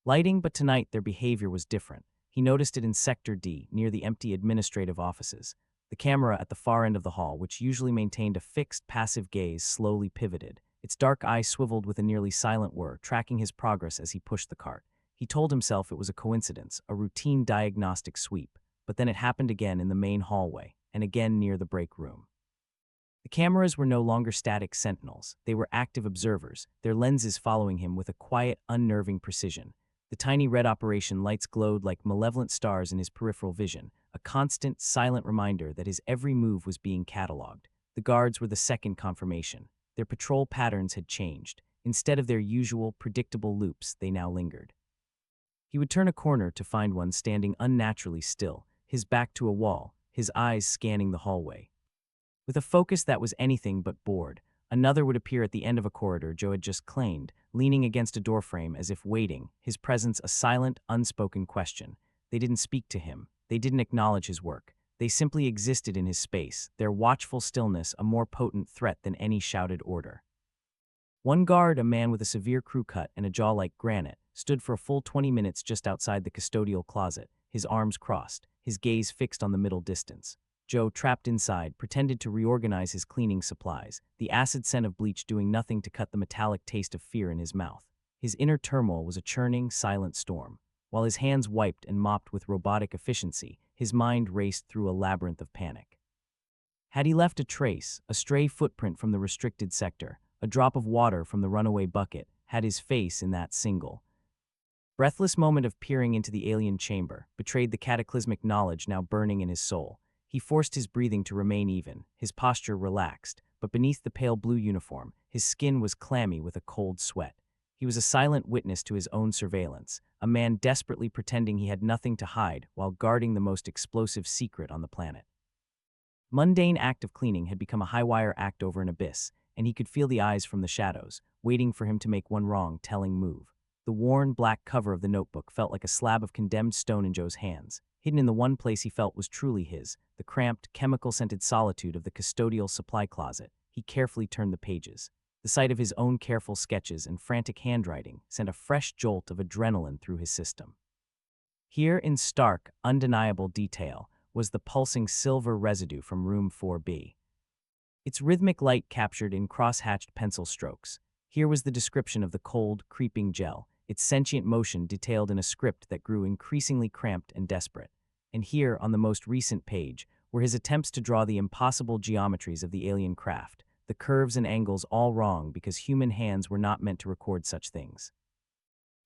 S1: lighting, but tonight their behavior was different. He noticed it in Sector D, near the empty administrative offices. The camera at the far end of the hall, which usually maintained a fixed, passive gaze, slowly pivoted. Its dark eye swiveled with a nearly silent whir, tracking his progress as he pushed the cart. He told himself it was a coincidence, a routine diagnostic sweep, but then it happened again in the main hallway, and again near the break room. The cameras were no longer static sentinels. They were active observers, their lenses following him with a quiet, unnerving precision. The tiny red operation lights glowed like malevolent stars in his peripheral vision, a constant, silent reminder that his every move was being cataloged. The guards were the second confirmation. Their patrol patterns had changed. Instead of their usual, predictable loops, they now lingered. He would turn a corner to find one standing unnaturally still, his back to a wall, his eyes scanning the hallway. With a focus that was anything but bored, another would appear at the end of a corridor Joe had just claimed, leaning against a doorframe as if waiting, his presence a silent, unspoken question. They didn't speak to him. They didn't acknowledge his work. They simply existed in his space, their watchful stillness a more potent threat than any shouted order. One guard, a man with a severe crew cut and a jaw like granite, stood for a full 20 minutes just outside the custodial closet, his arms crossed, his gaze fixed on the middle distance. Joe, trapped inside, pretended to reorganize his cleaning supplies, the acid scent of bleach doing nothing to cut the metallic taste of fear in his mouth. His inner turmoil was a churning, silent storm. While his hands wiped and mopped with robotic efficiency, his mind raced through a labyrinth of panic. Had he left a trace, a stray footprint from the restricted sector, a drop of water from the runaway bucket, had his face in that single, breathless moment of peering into the alien chamber, betrayed the cataclysmic knowledge now burning in his soul. He forced his breathing to remain even, his posture relaxed, but beneath the pale blue uniform, his skin was clammy with a cold sweat. He was a silent witness to his own surveillance, a man desperately pretending he had nothing to hide while guarding the most explosive secret on the planet. Mundane act of cleaning had become a high-wire act over an abyss, and he could feel the eyes from the shadows, waiting for him to make one wrong, telling move. The worn, black cover of the notebook felt like a slab of condemned stone in Joe's hands, hidden in the one place he felt was truly his, the cramped, chemical-scented solitude of the custodial supply closet. He carefully turned the pages. The sight of his own careful sketches and frantic handwriting sent a fresh jolt of adrenaline through his system. Here, in stark, undeniable detail, was the pulsing silver residue from room 4B. Its rhythmic light captured in cross-hatched pencil strokes. Here was the description of the cold, creeping gel, its sentient motion detailed in a script that grew increasingly cramped and desperate. And here, on the most recent page, were his attempts to draw the impossible geometries of the alien craft, the curves and angles all wrong because human hands were not meant to record such things.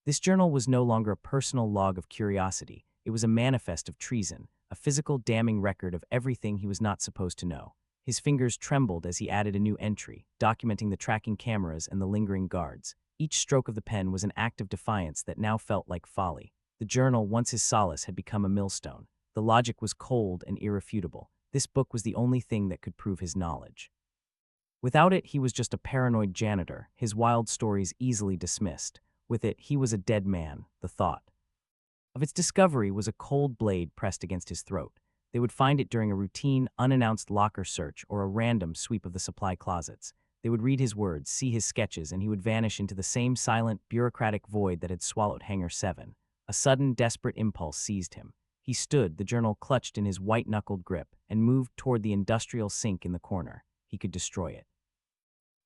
S1: This journal was no longer a personal log of curiosity. It was a manifest of treason, a physical damning record of everything he was not supposed to know. His fingers trembled as he added a new entry, documenting the tracking cameras and the lingering guards. Each stroke of the pen was an act of defiance that now felt like folly. The journal, once his solace, had become a millstone. The logic was cold and irrefutable. This book was the only thing that could prove his knowledge. Without it, he was just a paranoid janitor, his wild stories easily dismissed. With it, he was a dead man, the thought of its discovery was a cold blade pressed against his throat. They would find it during a routine, unannounced locker search or a random sweep of the supply closets. They would read his words, see his sketches, and he would vanish into the same silent, bureaucratic void that had swallowed Hangar 7. A sudden, desperate impulse seized him. He stood, the journal clutched in his white-knuckled grip, and moved toward the industrial sink in the corner. He could destroy it.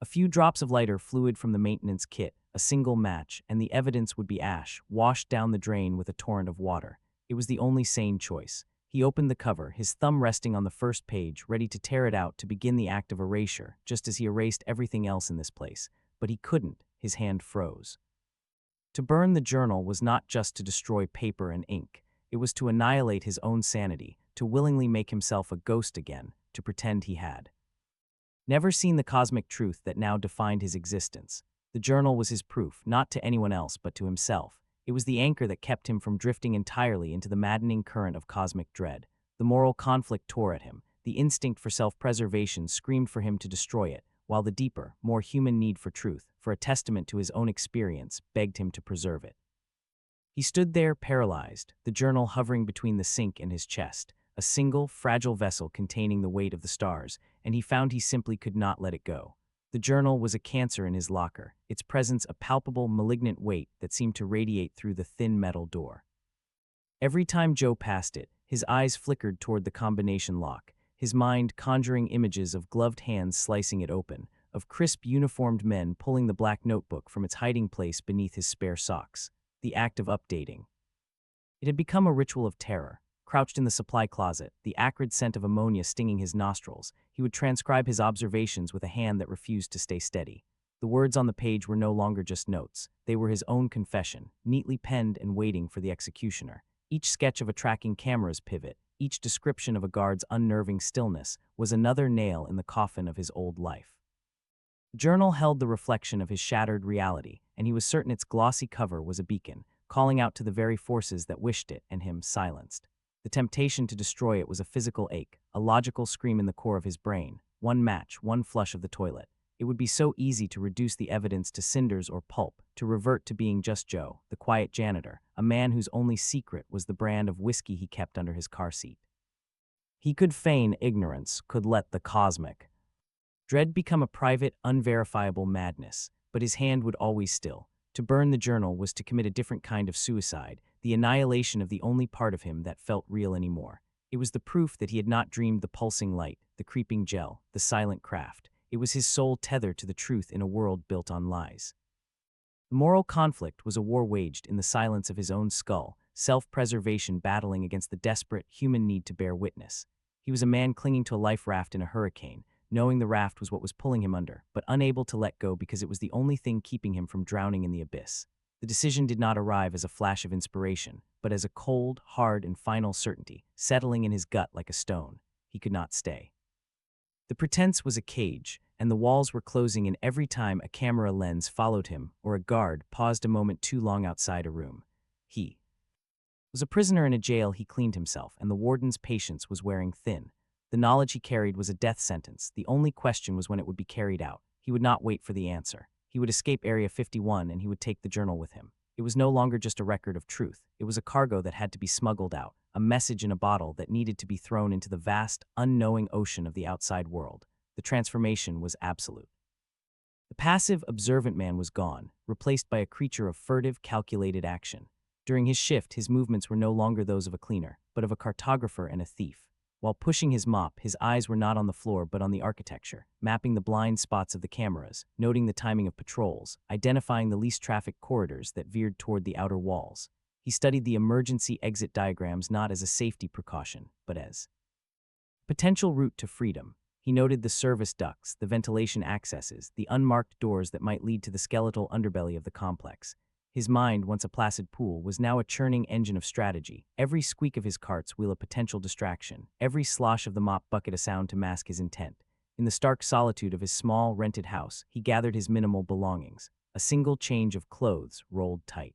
S1: A few drops of lighter fluid from the maintenance kit, a single match, and the evidence would be ash, washed down the drain with a torrent of water. It was the only sane choice. He opened the cover, his thumb resting on the first page, ready to tear it out to begin the act of erasure, just as he erased everything else in this place. But he couldn't. His hand froze. To burn the journal was not just to destroy paper and ink. It was to annihilate his own sanity, to willingly make himself a ghost again, to pretend he had never seen the cosmic truth that now defined his existence. The journal was his proof, not to anyone else but to himself. It was the anchor that kept him from drifting entirely into the maddening current of cosmic dread. The moral conflict tore at him. The instinct for self-preservation screamed for him to destroy it, while the deeper, more human need for truth, for a testament to his own experience, begged him to preserve it. He stood there paralyzed, the journal hovering between the sink and his chest, a single, fragile vessel containing the weight of the stars, and he found he simply could not let it go. The journal was a cancer in his locker, its presence a palpable, malignant weight that seemed to radiate through the thin metal door. Every time Joe passed it, his eyes flickered toward the combination lock, his mind conjuring images of gloved hands slicing it open, of crisp, uniformed men pulling the black notebook from its hiding place beneath his spare socks. The act of updating. It had become a ritual of terror. Crouched in the supply closet, the acrid scent of ammonia stinging his nostrils, he would transcribe his observations with a hand that refused to stay steady. The words on the page were no longer just notes. They were his own confession, neatly penned and waiting for the executioner. Each sketch of a tracking camera's pivot, each description of a guard's unnerving stillness, was another nail in the coffin of his old life. The journal held the reflection of his shattered reality, and he was certain its glossy cover was a beacon, calling out to the very forces that wished it and him silenced. The temptation to destroy it was a physical ache, a logical scream in the core of his brain. One match, one flush of the toilet. It would be so easy to reduce the evidence to cinders or pulp, to revert to being just Joe, the quiet janitor, a man whose only secret was the brand of whiskey he kept under his car seat. He could feign ignorance, could let the cosmic dread become a private, unverifiable madness, but his hand would always still. To burn the journal was to commit a different kind of suicide, the annihilation of the only part of him that felt real anymore. It was the proof that he had not dreamed the pulsing light, the creeping gel, the silent craft. It was his soul tethered to the truth in a world built on lies. The moral conflict was a war waged in the silence of his own skull, self-preservation battling against the desperate, human need to bear witness. He was a man clinging to a life raft in a hurricane, knowing the raft was what was pulling him under, but unable to let go because it was the only thing keeping him from drowning in the abyss. The decision did not arrive as a flash of inspiration, but as a cold, hard, and final certainty, settling in his gut like a stone. He could not stay. The pretense was a cage, and the walls were closing in every time a camera lens followed him or a guard paused a moment too long outside a room. He was a prisoner in a jail. He cleaned himself, and the warden's patience was wearing thin. The knowledge he carried was a death sentence. The only question was when it would be carried out. He would not wait for the answer. He would escape Area 51 and he would take the journal with him. It was no longer just a record of truth. It was a cargo that had to be smuggled out, a message in a bottle that needed to be thrown into the vast, unknowing ocean of the outside world. The transformation was absolute. The passive, observant man was gone, replaced by a creature of furtive, calculated action. During his shift, his movements were no longer those of a cleaner, but of a cartographer and a thief. While pushing his mop, his eyes were not on the floor but on the architecture, mapping the blind spots of the cameras, noting the timing of patrols, identifying the least trafficked corridors that veered toward the outer walls. He studied the emergency exit diagrams not as a safety precaution, but as potential route to freedom. He noted the service ducts, the ventilation accesses, the unmarked doors that might lead to the skeletal underbelly of the complex. His mind, once a placid pool, was now a churning engine of strategy. Every squeak of his cart's wheel a potential distraction, every slosh of the mop bucket a sound to mask his intent. In the stark solitude of his small, rented house, he gathered his minimal belongings. A single change of clothes rolled tight.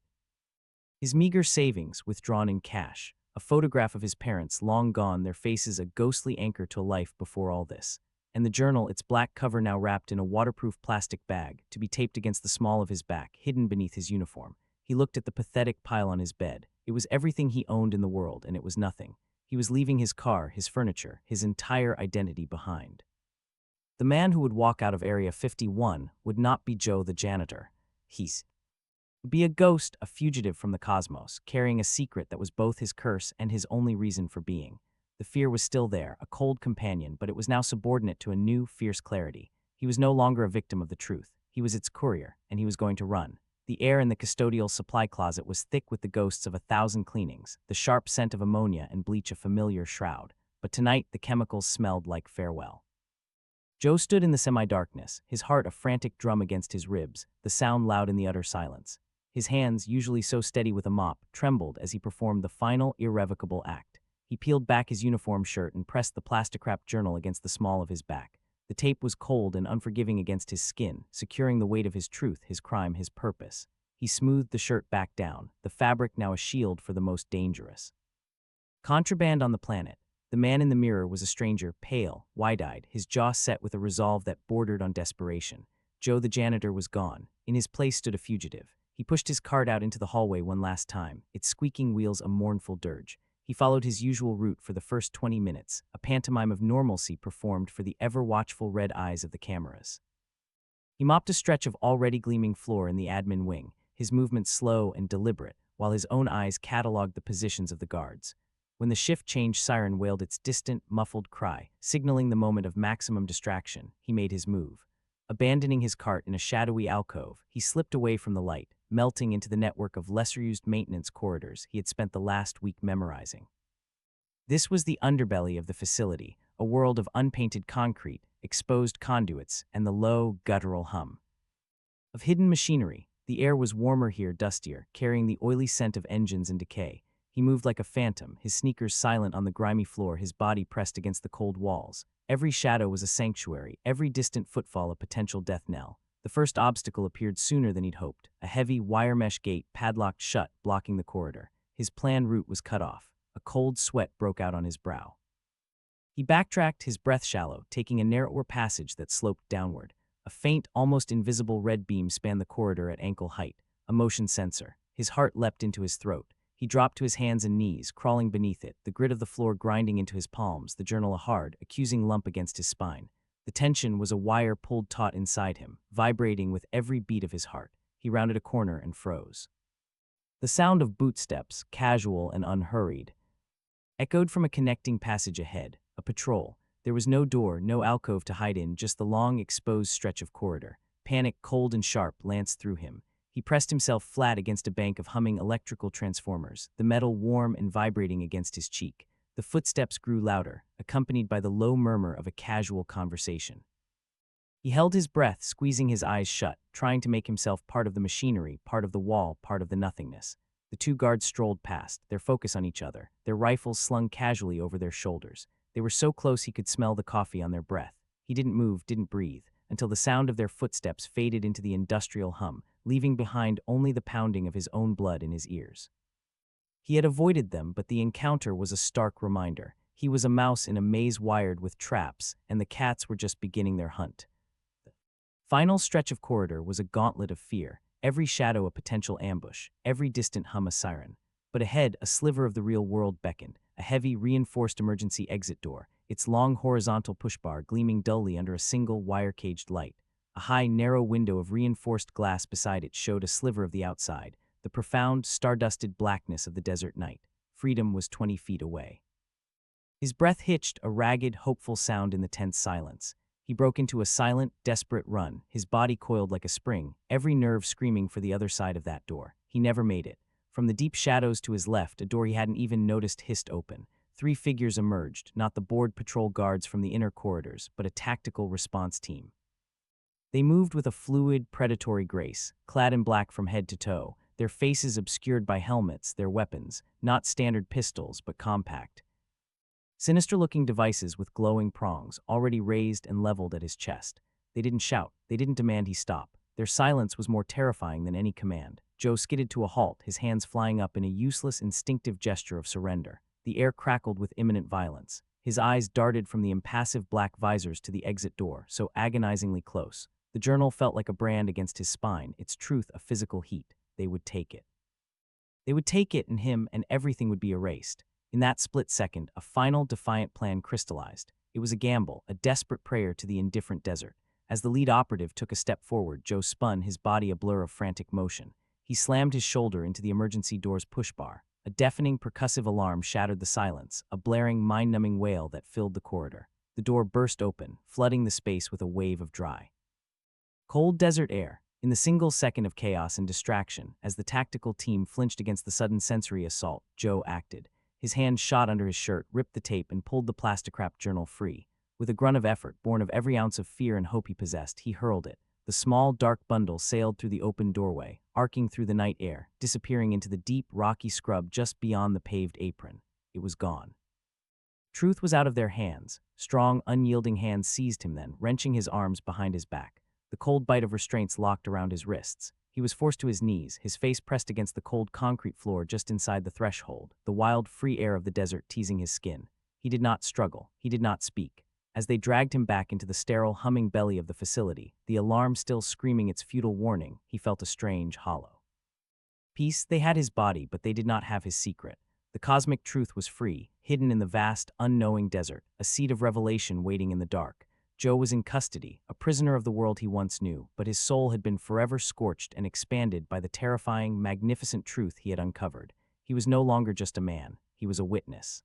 S1: His meager savings withdrawn in cash. A photograph of his parents, long gone, their faces a ghostly anchor to life before all this. And the journal, its black cover now wrapped in a waterproof plastic bag, to be taped against the small of his back, hidden beneath his uniform. He looked at the pathetic pile on his bed. It was everything he owned in the world, and it was nothing. He was leaving his car, his furniture, his entire identity behind. The man who would walk out of Area 51 would not be Joe the janitor. He'd be a ghost, a fugitive from the cosmos, carrying a secret that was both his curse and his only reason for being. The fear was still there, a cold companion, but it was now subordinate to a new, fierce clarity. He was no longer a victim of the truth. He was its courier, and he was going to run. The air in the custodial supply closet was thick with the ghosts of 1,000 cleanings, the sharp scent of ammonia and bleach a familiar shroud. But tonight, the chemicals smelled like farewell. Joe stood in the semi-darkness, his heart a frantic drum against his ribs, the sound loud in the utter silence. His hands, usually so steady with a mop, trembled as he performed the final, irrevocable act. He peeled back his uniform shirt and pressed the plastic-wrapped journal against the small of his back. The tape was cold and unforgiving against his skin, securing the weight of his truth, his crime, his purpose. He smoothed the shirt back down, the fabric now a shield for the most dangerous. Contraband on the planet. The man in the mirror was a stranger, pale, wide-eyed, his jaw set with a resolve that bordered on desperation. Joe the janitor was gone. In his place stood a fugitive. He pushed his cart out into the hallway one last time, its squeaking wheels a mournful dirge. He followed his usual route for the first 20 minutes, a pantomime of normalcy performed for the ever-watchful red eyes of the cameras. He mopped a stretch of already gleaming floor in the admin wing, his movements slow and deliberate, while his own eyes cataloged the positions of the guards. When the shift change siren wailed its distant, muffled cry, signaling the moment of maximum distraction, he made his move. Abandoning his cart in a shadowy alcove, he slipped away from the light, melting into the network of lesser-used maintenance corridors he had spent the last week memorizing. This was the underbelly of the facility, a world of unpainted concrete, exposed conduits, and the low, guttural hum of hidden machinery. The air was warmer here, dustier, carrying the oily scent of engines in decay. He moved like a phantom, his sneakers silent on the grimy floor, his body pressed against the cold walls. Every shadow was a sanctuary, every distant footfall a potential death knell. The first obstacle appeared sooner than he'd hoped, a heavy wire mesh gate padlocked shut, blocking the corridor. His planned route was cut off. A cold sweat broke out on his brow. He backtracked, his breath shallow, taking a narrower passage that sloped downward. A faint, almost invisible red beam spanned the corridor at ankle height, a motion sensor. His heart leapt into his throat. He dropped to his hands and knees, crawling beneath it, the grit of the floor grinding into his palms, the journal a hard, accusing lump against his spine. The tension was a wire pulled taut inside him, vibrating with every beat of his heart. He rounded a corner and froze. The sound of bootsteps, casual and unhurried, echoed from a connecting passage ahead, a patrol. There was no door, no alcove to hide in, just the long, exposed stretch of corridor. Panic, cold and sharp, lanced through him. He pressed himself flat against a bank of humming electrical transformers, the metal warm and vibrating against his cheek. The footsteps grew louder, accompanied by the low murmur of a casual conversation. He held his breath, squeezing his eyes shut, trying to make himself part of the machinery, part of the wall, part of the nothingness. The two guards strolled past, their focus on each other, their rifles slung casually over their shoulders. They were so close he could smell the coffee on their breath. He didn't move, didn't breathe, until the sound of their footsteps faded into the industrial hum, leaving behind only the pounding of his own blood in his ears. He had avoided them, but the encounter was a stark reminder. He was a mouse in a maze wired with traps, and the cats were just beginning their hunt. The final stretch of corridor was a gauntlet of fear, every shadow a potential ambush, every distant hum a siren. But ahead, a sliver of the real world beckoned, a heavy, reinforced emergency exit door, its long horizontal pushbar gleaming dully under a single wire-caged light. A high, narrow window of reinforced glass beside it showed a sliver of the outside, the profound, star-dusted blackness of the desert night. Freedom was 20 feet away. His breath hitched, a ragged, hopeful sound in the tense silence. He broke into a silent, desperate run, his body coiled like a spring, every nerve screaming for the other side of that door. He never made it. From the deep shadows to his left, a door he hadn't even noticed hissed open. 3 figures emerged, not the bored patrol guards from the inner corridors, but a tactical response team. They moved with a fluid, predatory grace, clad in black from head to toe, their faces obscured by helmets, their weapons, not standard pistols, but compact, sinister-looking devices with glowing prongs, already raised and leveled at his chest. They didn't shout. They didn't demand he stop. Their silence was more terrifying than any command. Joe skidded to a halt, his hands flying up in a useless, instinctive gesture of surrender. The air crackled with imminent violence. His eyes darted from the impassive black visors to the exit door, so agonizingly close. The journal felt like a brand against his spine, its truth a physical heat. They would take it. They would take it and him, and everything would be erased. In that split second, a final, defiant plan crystallized. It was a gamble, a desperate prayer to the indifferent desert. As the lead operative took a step forward, Joe spun, his body a blur of frantic motion. He slammed his shoulder into the emergency door's push bar. A deafening, percussive alarm shattered the silence, a blaring, mind-numbing wail that filled the corridor. The door burst open, flooding the space with a wave of dry, cold desert air. In the single second of chaos and distraction, as the tactical team flinched against the sudden sensory assault, Joe acted. His hand shot under his shirt, ripped the tape, and pulled the plastic-wrapped journal free. With a grunt of effort, born of every ounce of fear and hope he possessed, he hurled it. The small, dark bundle sailed through the open doorway, arcing through the night air, disappearing into the deep, rocky scrub just beyond the paved apron. It was gone. Truth was out of their hands. Strong, unyielding hands seized him then, wrenching his arms behind his back. The cold bite of restraints locked around his wrists. He was forced to his knees, his face pressed against the cold concrete floor just inside the threshold, the wild, free air of the desert teasing his skin. He did not struggle. He did not speak. As they dragged him back into the sterile, humming belly of the facility, the alarm still screaming its futile warning, he felt a strange, hollow peace. They had his body, but they did not have his secret. The cosmic truth was free, hidden in the vast, unknowing desert, a seed of revelation waiting in the dark. Joe was in custody, a prisoner of the world he once knew, but his soul had been forever scorched and expanded by the terrifying, magnificent truth he had uncovered. He was no longer just a man, he was a witness.